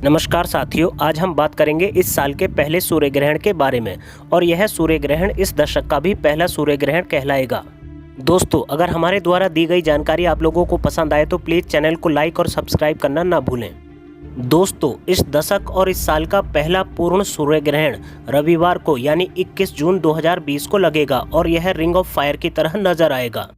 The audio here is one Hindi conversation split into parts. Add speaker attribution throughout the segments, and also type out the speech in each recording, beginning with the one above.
Speaker 1: नमस्कार साथियों, आज हम बात करेंगे इस साल के पहले सूर्य ग्रहण के बारे में और यह सूर्य ग्रहण इस दशक का भी पहला सूर्य ग्रहण कहलाएगा। दोस्तों, अगर हमारे द्वारा दी गई जानकारी आप लोगों को पसंद आए तो प्लीज़ चैनल को लाइक और सब्सक्राइब करना ना भूलें। दोस्तों, इस दशक और इस साल का पहला पूर्ण सूर्य ग्रहण रविवार को यानी 21 जून 2020 को लगेगा और यह रिंग ऑफ फायर की तरह नजर आएगा।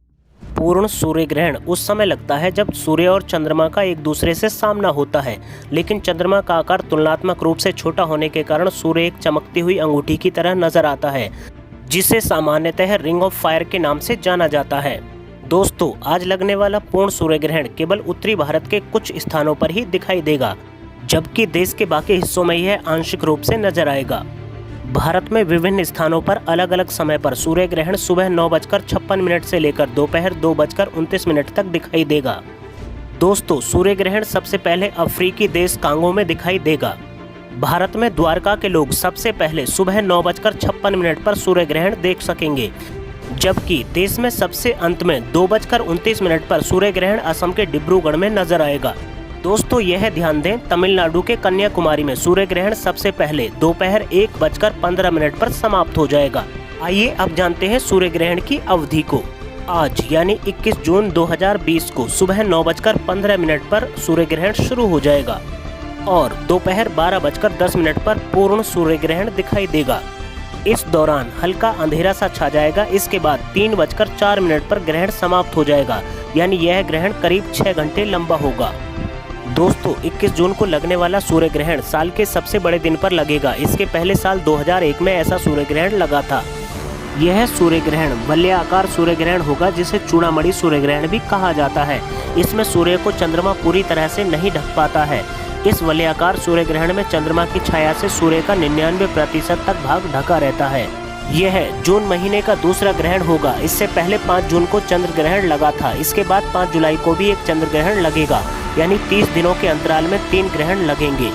Speaker 1: पूर्ण सूर्य ग्रहण उस समय लगता है जब सूर्य और चंद्रमा का एक दूसरे से सामना होता है, लेकिन चंद्रमा का आकार तुलनात्मक रूप से छोटा होने के कारण सूर्य एक चमकती हुई अंगूठी की तरह नजर आता है, जिसे सामान्यतः रिंग ऑफ फायर के नाम से जाना जाता है। दोस्तों, आज लगने वाला पूर्ण सूर्य ग्रहण केवल उत्तरी भारत के कुछ स्थानों पर ही दिखाई देगा, जबकि देश के बाकी हिस्सों में यह आंशिक रूप से नजर आएगा। भारत में विभिन्न स्थानों पर अलग अलग समय पर सूर्य ग्रहण सुबह 9:56 से लेकर दोपहर 2:29 तक दिखाई देगा। दोस्तों, सूर्य ग्रहण सबसे पहले अफ्रीकी देश कांगो में दिखाई देगा। भारत में द्वारका के लोग सबसे पहले सुबह 9:56 पर सूर्य ग्रहण देख सकेंगे, जबकि देश में सबसे अंत में 2:29 पर सूर्य ग्रहण असम के डिब्रूगढ़ में नजर आएगा। दोस्तों, यह ध्यान दें, तमिलनाडु के कन्याकुमारी में सूर्य ग्रहण सबसे पहले दोपहर 1:15 पर समाप्त हो जाएगा। आइए अब जानते हैं सूर्य ग्रहण की अवधि को। आज यानी 21 जून 2020 को सुबह 9:15 पर सूर्य ग्रहण शुरू हो जाएगा और दोपहर 12:10 पर पूर्ण सूर्य ग्रहण दिखाई देगा। इस दौरान हल्का अंधेरा सा छा जाएगा। इसके बाद 3:04 पर ग्रहण समाप्त हो जाएगा, यानी यह ग्रहण करीब 6 घंटे लंबा होगा। दोस्तों, 21 जून को लगने वाला सूर्य ग्रहण साल के सबसे बड़े दिन पर लगेगा। इसके पहले साल 2001 में ऐसा सूर्य ग्रहण लगा था। यह सूर्य ग्रहण वलयाकार सूर्य ग्रहण होगा, जिसे चूड़ामणि सूर्य ग्रहण भी कहा जाता है। इसमें सूर्य को चंद्रमा पूरी तरह से नहीं ढक पाता है। इस वलयाकार सूर्य ग्रहण में चंद्रमा की छाया से सूर्य का 99% तक भाग ढका रहता है। यह जून महीने का दूसरा ग्रहण होगा। इससे पहले 5 जून को चंद्र ग्रहण लगा था। इसके बाद 5 जुलाई को भी एक चंद्र ग्रहण लगेगा, यानी 30 दिनों के अंतराल में 3 ग्रहण लगेंगे।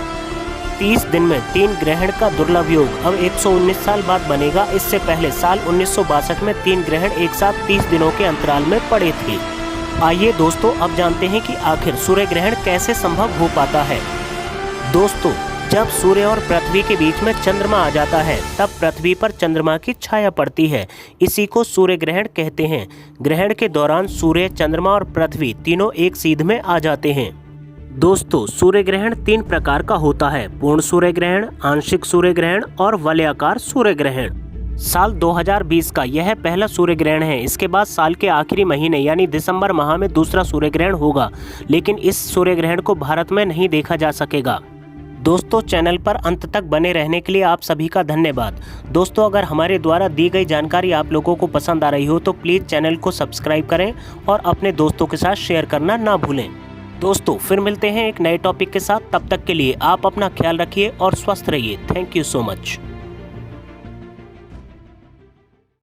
Speaker 1: 30 दिन में 3 ग्रहण का दुर्लभ योग अब 119 साल बाद बनेगा। इससे पहले साल 1962 में 3 ग्रहण एक साथ 30 दिनों के अंतराल में पड़े थे। आइए दोस्तों, अब जानते हैं कि आखिर सूर्य ग्रहण कैसे संभव हो पाता है। दोस्तों, जब सूर्य और पृथ्वी के बीच में चंद्रमा आ जाता है, तब पृथ्वी पर चंद्रमा की छाया पड़ती है। इसी को सूर्य ग्रहण कहते हैं। ग्रहण के दौरान सूर्य, चंद्रमा और पृथ्वी तीनों एक सीध में आ जाते हैं। दोस्तों, सूर्य ग्रहण 3 प्रकार का होता है: पूर्ण सूर्य ग्रहण, आंशिक सूर्य ग्रहण और वलयाकार सूर्य ग्रहण। साल 2020 का यह पहला सूर्य ग्रहण है। इसके बाद साल के आखिरी महीने यानी दिसंबर माह में दूसरा सूर्य ग्रहण होगा, लेकिन इस सूर्य ग्रहण को भारत में नहीं देखा जा सकेगा। दोस्तों, चैनल पर अंत तक बने रहने के लिए आप सभी का धन्यवाद। दोस्तों, अगर हमारे द्वारा दी गई जानकारी आप लोगों को पसंद आ रही हो तो प्लीज़ चैनल को सब्सक्राइब करें और अपने दोस्तों के साथ शेयर करना ना भूलें। दोस्तों, फिर मिलते हैं एक नए टॉपिक के साथ। तब तक के लिए आप अपना ख्याल रखिए और स्वस्थ रहिए। Thank you so much.